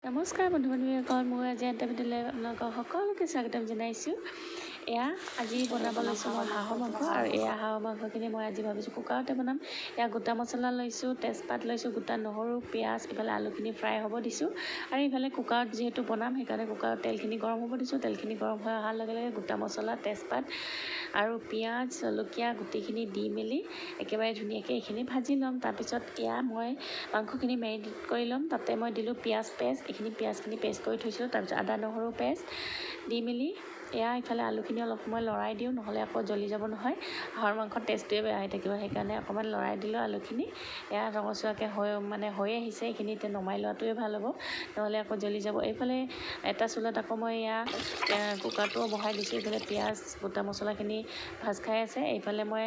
নমস্কাৰ বন্ধু বান্ধৱীসকল, মই আজি এটা ভিডিঅ'লৈ আপোনালোকক সকলোকে স্বাগতম জনাইছোঁ। এয়া আজি বনাব লৈছোঁ মই হাঁহৰ মাংস, আৰু এয়া হাঁহৰ মাংসখিনি মই আজি ভাবিছোঁ কুকাৰতে বনাম। এয়া গোটা মছলা লৈছোঁ, তেজপাত লৈছোঁ, গোটা নহৰু, পিঁয়াজ, ইফালে আলুখিনি ফ্ৰাই হ'ব দিছোঁ। আৰু ইফালে কুকাৰত যিহেতু বনাম সেইকাৰণে কুকাৰত তেলখিনি গৰম হ'ব দিছোঁ। তেলখিনি গৰম হৈ অহাৰ লগে লগে গোটা মছলা, তেজপাত আৰু পিঁয়াজ, জলকীয়া গোটেইখিনি দি মেলি একেবাৰে ধুনীয়াকৈ এইখিনি ভাজি ল'ম। তাৰপিছত এয়া মই মাংসখিনি মেৰিনেট কৰি ল'ম। তাতে মই দিলোঁ পিঁয়াজ পেষ্ট, এইখিনি পিঁয়াজখিনি পেষ্ট কৰি থৈছিলোঁ। তাৰপিছত আদা নহৰু পেষ্ট দি মেলি এয়া ইফালে আলুখিনি অলপ সময় লৰাই দিওঁ, নহ'লে আকৌ জ্বলি যাব নহয়, হাঁহৰ মাংসৰ টেষ্টটোৱে বেয়া হৈ থাকিব। সেইকাৰণে অকণমান লৰাই দিলোঁ আলুখিনি। এয়া ৰঙচুৱাকৈ হৈ আহিছে, এইখিনি এতিয়া নমাই লোৱাটোৱে ভাল হ'ব, নহ'লে আকৌ জ্বলি যাব। এইফালে এটা চুলত আকৌ মই এয়া কুকাৰটোও বহাই দিছোঁ। এইফালে পিঁয়াজ গোটা মছলাখিনি ভাজ খাই আছে। এইফালে মই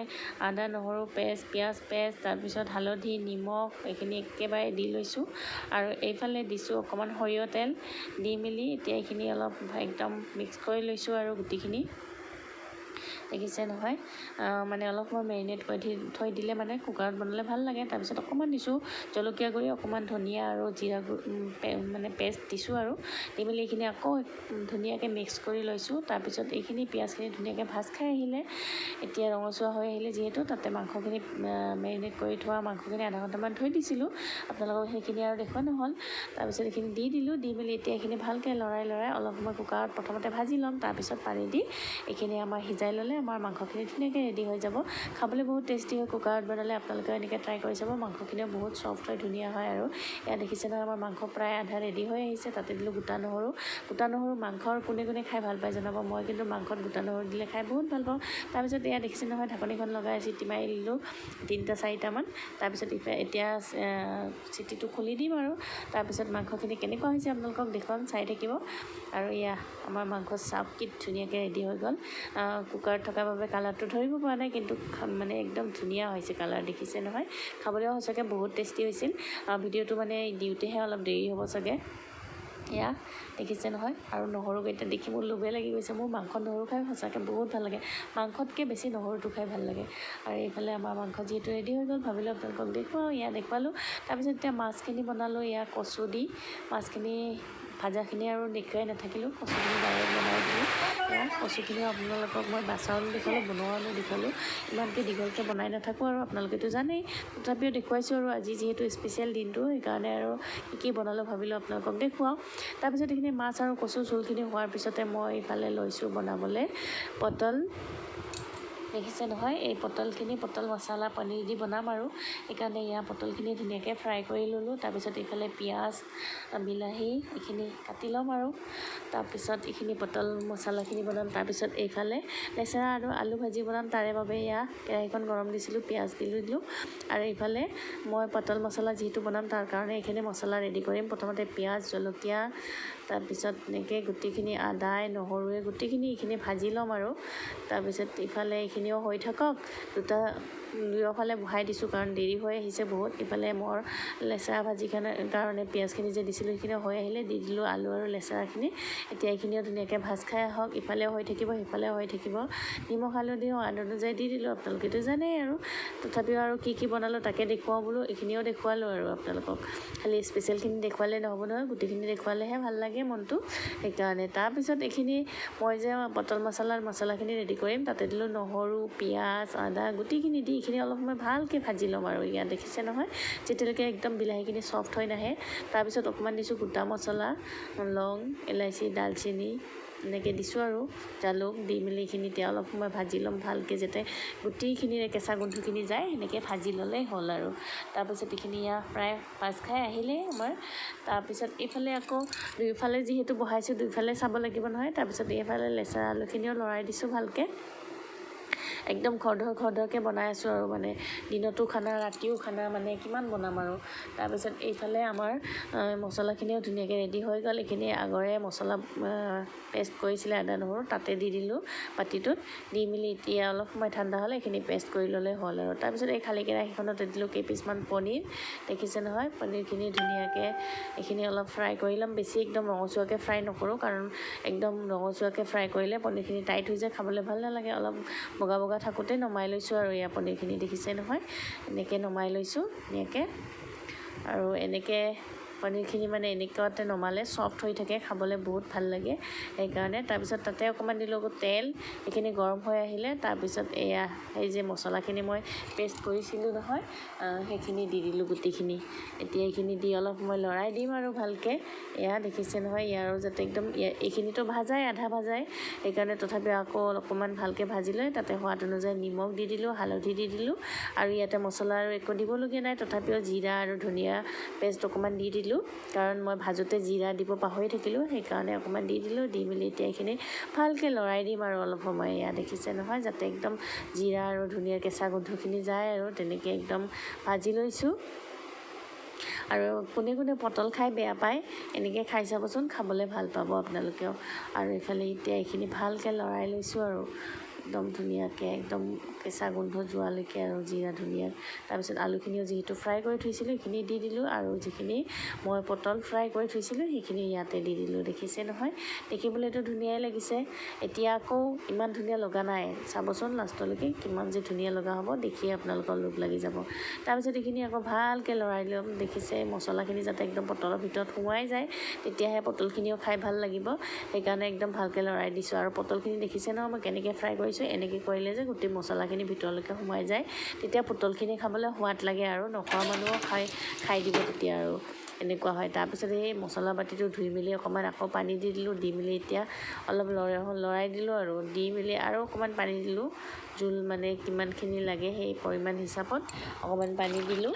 আদা নহৰু পেষ্ট, পিঁয়াজ পেষ্ট, তাৰপিছত হালধি, নিমখ এইখিনি একেবাৰে দি লৈছোঁ। আৰু এইফালে দিছোঁ অকণমান সৰিয়হ তেল দি মেলি এতিয়া এইখিনি অলপ একদম মিক্স কৰি লৈছোঁ। আৰু গুটিখিনি দেখিছে নহয়, মানে অলপ সময় মেৰিনেট কৰি থৈ দিলে মানে কুকাৰত বনালে ভাল লাগে। তাৰপিছত অকণমান দিছোঁ জলকীয়া গুড়ি, অকণমান ধনিয়া আৰু জিৰা মানে পেষ্ট দিছোঁ। আৰু দি মেলি এইখিনি আকৌ ধুনীয়াকৈ মিক্স কৰি লৈছোঁ। তাৰপিছত এইখিনি পিঁয়াজখিনি ধুনীয়াকৈ ভাজ খাই আহিলে, এতিয়া ৰঙচুৱা হৈ আহিলে যিহেতু, তাতে মাংসখিনি মেৰিনেট কৰি থোৱা মাংসখিনি আধা ঘণ্টামান থৈ দিছিলোঁ, আপোনালোকক সেইখিনি আৰু দেখুওৱা নহ'ল। তাৰপিছত এইখিনি দি দিলোঁ, দি মেলি এতিয়া এইখিনি ভালকৈ লৰাই অলপ সময় কুকাৰত প্ৰথমতে ভাজি ল'ম। তাৰপিছত পানী দি এইখিনি আমাৰ সিজাই ল'লে আমাৰ মাংসখিনি ধুনীয়াকৈ ৰেডি হৈ যাব। খাবলৈ বহুত টেষ্টি হয়। কুকাৰত বনালে আপোনালোকে এনেকৈ ট্ৰাই কৰি চাব। মাংসখিনিও বহুত চফ্ট হয়, ধুনীয়া হয়। আৰু এয়া দেখিছে নহয়, আমাৰ মাংস প্ৰায় আধা ৰেডি হৈ আহিছে। তাতে দিলোঁ গোটা নহৰু। মাংসৰ কোনে কোনে খাই ভাল পায় জনাব। মই কিন্তু মাংসত গোটা নহৰু দিলে খাই বহুত ভাল পাওঁ। তাৰপিছত এয়া দেখিছে নহয়, ঢাকনিখন লগাই চিটি মাৰি দিলোঁ 3-4টামান। তাৰপিছত এতিয়া চিটিটো খুলি দিম। আৰু তাৰপিছত মাংসখিনি কেনেকুৱা হৈছে আপোনালোকক দেখুৱাম, চাই থাকিব। আৰু এয়া আমাৰ মাংস কি ধুনীয়াকৈ ৰেডি হৈ গ'ল। কুকাৰত থকাৰ বাবে কালাৰটো ধৰিব পৰা নাই, কিন্তু মানে একদম ধুনীয়া হৈছে কালাৰ, দেখিছে নহয়। খাবলৈও সঁচাকৈ বহুত টেষ্টি হৈছিল। ভিডিঅ'টো মানে দিওঁতেহে অলপ দেৰি হ'ব চাগে। এয়া দেখিছে নহয়, আৰু নহৰুকেইটা দেখি মোৰ লোভে লাগি গৈছে। মোৰ মাংসত নহৰু খাই সঁচাকৈ বহুত ভাল লাগে, মাংসতকৈ বেছি নহৰুটো খাই ভাল লাগে। আৰু এইফালে আমাৰ মাংস যিহেতু ৰেডি হৈ গ'ল, ভাবিলোঁ আপোনালোকক দেখুৱাওঁ। এয়া দেখুৱালোঁ। তাৰপিছত এতিয়া মাছখিনি বনালোঁ। এয়া কচু দি মাছখিনি ভাজাখিনি আৰু দেখুৱাই নাথাকিলোঁ, কচুখিনি ডাইৰেক্ট বনাই দিলোঁ। এয়া কচুখিনি আপোনালোকক মই বাছাও দেখুৱালোঁ, বনোৱাও দেখুৱালোঁ। ইমানকৈ দীঘলকৈ বনাই নাথাকোঁ, আৰু আপোনালোকেতো জানেই, তথাপিও দেখুৱাইছোঁ। আৰু আজি যিহেতু স্পেচিয়েল দিনটো, সেইকাৰণে আৰু কি বনালোঁ ভাবিলোঁ আপোনালোকক দেখুৱাওঁ। তাৰপিছত এইখিনি মাছ আৰু কচু জোলখিনি হোৱাৰ পিছতে মই ইফালে লৈছোঁ বনাবলৈ পটল। দেখিছে নহয়, এই পটল মছলা পনীৰ দি বনাম। আৰু সেইকাৰণে এয়া পটলখিনি ধুনীয়াকৈ ফ্ৰাই কৰি ল'লোঁ। তাৰপিছত এইফালে পিঁয়াজ, বিলাহী এইখিনি কাটি ল'ম। আৰু তাৰপিছত এইখিনি পটল মছলাখিনি বনাম। তাৰপিছত এইফালে লেচেৰা আৰু আলু ভাজি বনাম। তাৰে বাবে এয়া কেৰাহীখন গৰম দিছিলোঁ, পিঁয়াজ দিলোঁ। আৰু এইফালে মই পটল মছলা যিহেতু বনাম, তাৰ কাৰণে এইখিনি মছলা ৰেডি কৰিম। প্ৰথমতে পিঁয়াজ, জলকীয়া, তাৰপিছত এনেকৈ গোটেইখিনি আদাই নহৰুৱে গোটেইখিনি এইখিনি ভাজি ল'ম। আৰু তাৰপিছত ইফালে এইখিনিও হৈ থাকক, দুয়োফালে বহাই দিছোঁ, কাৰণ দেৰি হৈ আহিছে বহুত। ইফালে মোৰ লেচেৰা ভাজিৰ কাৰণে পিঁয়াজখিনি যে দিছিলোঁ সেইখিনিও হৈ আহিলে, দি দিলোঁ আলু আৰু লেচেৰাখিনি। এতিয়া এইখিনিও ধুনীয়াকৈ ভাজ খাই আহক, ইফালেও হৈ থাকিব, সিফালেও হৈ থাকিব। নিমখ হালধি সোৱাদ অনুযায়ী দি দিলোঁ, আপোনালোকেতো জানেই। আৰু তথাপিও আৰু কি বনালোঁ তাকে দেখুৱাওঁ বোলো, এইখিনিও দেখুৱালোঁ। আৰু আপোনালোকক খালি স্পেচিয়েলখিনি দেখুৱালে নহ'ব নহয়, গোটেইখিনি দেখুৱালেহে ভাল লাগে মনটো, সেইকাৰণে। তাৰপিছত এইখিনি মই যে পটল মছলাখিনি ৰেডি কৰিম, তাতে দিলোঁ নহৰু, পিঁয়াজ, আদা গোটেইখিনি দি এইখিনি অলপ সময় ভালকৈ ভাজি ল'ম। আৰু ইয়াত দেখিছে নহয়, যেতিয়ালৈকে একদম বিলাহীখিনি চফ্ট হৈ নাহে। তাৰপিছত অকণমান দিছোঁ গোটা মছলা, লং, ইলাচি, দালচেনি এনেকৈ দিছোঁ। আৰু জালুক দি মেলি এইখিনি এতিয়া অলপ সময় ভাজি ল'ম ভালকৈ, যাতে গোটেইখিনিৰে কেঁচা গোন্ধখিনি যায়, সেনেকৈ ভাজি ল'লেই হ'ল। আৰু তাৰপিছত এইখিনি প্ৰায় ভাজ খাই আহিলেই আমাৰ। তাৰপিছত এইফালে আকৌ দুয়োফালে যিহেতু বহাইছোঁ, দুয়োফালে চাব লাগিব নহয়। তাৰপিছত এইফালে লেচেৰা আলুখিনিও লৰাই দিছোঁ ভালকৈ, একদম খৰধৰকৈ বনাই আছোঁ। আৰু মানে দিনতো খানা, ৰাতিও খানা, মানে কিমান বনাম। আৰু তাৰপিছত এইফালে আমাৰ মছলাখিনিও ধুনীয়াকৈ ৰেডি হৈ গ'ল। এইখিনি আগৰে মছলা পেষ্ট কৰিছিলে আদা নহৰু, তাতে দি দিলোঁ বাতিটোত, দি মেলি এতিয়া অলপ সময় ঠাণ্ডা হ'লে এইখিনি পেষ্ট কৰি ল'লে হ'ল। আৰু তাৰপিছত এই খালী কেৰাহীখনতে দিলোঁ কেইপিচমান পনীৰ, দেখিছে নহয়। পনীৰখিনি ধুনীয়াকৈ এইখিনি অলপ ফ্ৰাই কৰি ল'ম, বেছি একদম ৰঙচুৱাকৈ ফ্ৰাই নকৰোঁ, কাৰণ একদম ৰঙচুৱাকৈ ফ্ৰাই কৰিলে পনীৰখিনি টাইট হৈ যায়, খাবলৈ ভাল নালাগে। অলপ বগা থাকোঁতে নমাই লৈছোঁ। আৰু এয়া পনীৰখিনি দেখিছে নহয়, এনেকৈ নমাই লৈছোঁ ধুনীয়াকৈ। আৰু এনেকৈ পনীৰখিনি মানে এনেকুৱাতে নমালে ছফ্ট হৈ থাকে, খাবলৈ বহুত ভাল লাগে সেইকাৰণে। তাৰপিছত তাতে অকণমান দিলোঁ তেল, এইখিনি গৰম হৈ আহিলে তাৰপিছত এয়া এই যে মছলাখিনি মই পেষ্ট কৰিছিলোঁ নহয়, সেইখিনি দি দিলোঁ গোটেইখিনি। এতিয়া এইখিনি দি অলপ সময় লৰাই দিম আৰু ভালকৈ। এয়া দেখিছে নহয়, ইয়াৰো যাতে একদম এইখিনিতো ভাজাই আধা ভাজাই, সেইকাৰণে তথাপিও আকৌ অকণমান ভালকৈ ভাজি লৈ তাতে সোৱাদ অনুযায়ী নিমখ দি দিলোঁ, হালধি দি দিলোঁ আৰু ইয়াতে মছলা আৰু একো দিবলগীয়া নাই। তথাপিও জিৰা আৰু ধনিয়া পেষ্ট অকণমান দি দিলোঁ, কাৰণ মই ভাজোঁতে জিৰা দিব পাহৰি থাকিলোঁ, সেইকাৰণে অকণমান দি দিলোঁ। দি মেলি এতিয়া এইখিনি ভালকৈ লৰাই দিম আৰু অলপ সময়। এয়া দেখিছে নহয়, যাতে একদম জিৰা আৰু ধনিয়াৰ কেঁচা গোন্ধখিনি যায় আৰু তেনেকৈ একদম ভাজি লৈছোঁ। আৰু কোনে কোনে পটল খাই বেয়া পায়, এনেকৈ খাই চাবচোন, খাবলৈ ভাল পাব আপোনালোকেও। আৰু এইফালে এতিয়া এইখিনি ভালকৈ লৰাই লৈছোঁ আৰু একদম ধুনীয়াকৈ, একদম কেঁচা গোন্ধ যোৱালৈকে আৰু জিৰা ধনিয়াৰ। তাৰপিছত আলুখিনিও যিহেতু ফ্ৰাই কৰি থৈছিলোঁ সেইখিনি দি দিলোঁ, আৰু যিখিনি মই পটল ফ্ৰাই কৰি থৈছিলোঁ সেইখিনি ইয়াতে দি দিলোঁ। দেখিছে নহয়, দেখিবলৈতো ধুনীয়াই লাগিছে। এতিয়া আকৌ ইমান ধুনীয়া লগা নাই, চাবচোন লাষ্টলৈকে কিমান যে ধুনীয়া লগা হ'ব, দেখিয়ে আপোনালোকৰ লোভ লাগি যাব। তাৰপিছত এইখিনি আকৌ ভালকৈ লৰাই ল'ম। দেখিছে মছলাখিনি যাতে একদম পটলৰ ভিতৰত সোমাই যায়, তেতিয়াহে পটলখিনিও খাই ভাল লাগিব, সেইকাৰণে একদম ভালকৈ লৰাই দিছোঁ। আৰু পটলখিনি দেখিছে নহয় মই কেনেকৈ ফ্ৰাই কৰিছোঁ, এনেকৈ কৰিলে যে গোটেই মছলাখিনি ভিতৰলৈকে সোমাই যায়, তেতিয়া পটলখিনি খাবলৈ সোৱাদ লাগে আৰু নোখোৱা মানুহো খাই দিব তেতিয়া আৰু এনেকুৱা হয়। তাৰপিছত এই মছলা বাতিটো ধুই মেলি অকণমান আকৌ পানী দি দিলোঁ, দি মেলি এতিয়া অলপ লৰাই দিলোঁ আৰু দি মেলি আৰু অকণমান পানী দিলোঁ, জোল মানে কিমানখিনি লাগে সেই পৰিমাণ হিচাপত অকণমান পানী দিলোঁ।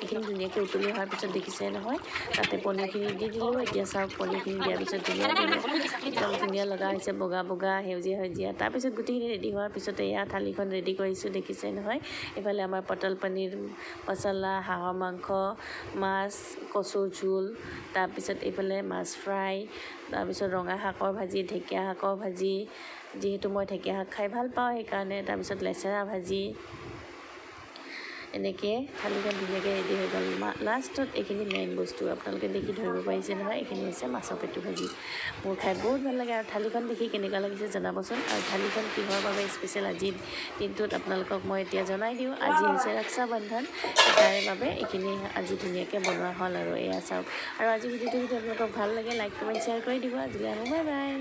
এইখিনি ধুনীয়াকৈ উতলি অহাৰ পিছত দেখিছে নহয়, তাতে পনীৰখিনি দি দিলোঁ। এতিয়া চাওক, পনীৰখিনি দিয়াৰ পিছত ধুনীয়া একদম ধুনীয়া লগা হৈছে, বগা বগা সেউজীয়া সেউজীয়া। তাৰপিছত গোটেইখিনি ৰেডি হোৱাৰ পিছতে এয়া থালিখন ৰেডি কৰিছোঁ, দেখিছে নহয়। এইফালে আমাৰ পটল পনীৰ মছলা, হাঁহৰ মাংস, মাছ, কচুৰ জোল, তাৰপিছত এইফালে মাছ ফ্ৰাই, তাৰপিছত ৰঙা শাকৰ ভাজি, ঢেকীয়া শাকৰ ভাজি, যিহেতু মই ঢেকীয়া শাক খাই ভাল পাওঁ সেইকাৰণে, তাৰপিছত লেচেৰা ভাজি, এনেকৈ থালিখন ধুনীয়াকৈ ৰেডি হৈ গ'ল। লাষ্টত এইখিনি মেইন বস্তু আপোনালোকে দেখি ধৰিব পাৰিছে নহয়, এইখিনি হৈছে মাছৰ পেটু ভাজি। মোৰ খাই বহুত ভাল লাগে, আৰু থালিখন দেখি কেনেকুৱা লাগিছে জনাবচোন। আৰু থালিখন কিহৰ বাবে স্পেচিয়েল আজিৰ দিনটোত আপোনালোকক মই এতিয়া জনাই দিওঁ। আজি হৈছে ৰক্ষা বন্ধন, তাৰে বাবে এইখিনি আজি ধুনীয়াকৈ বনোৱা হ'ল আৰু এয়া চাওক। আৰু আজি ভিডিঅ'টো যদি আপোনালোকক ভাল লাগে, লাইক কমেণ্ট শ্বেয়াৰ কৰি দিব। আজিলৈ আহোঁ, বাই বাই।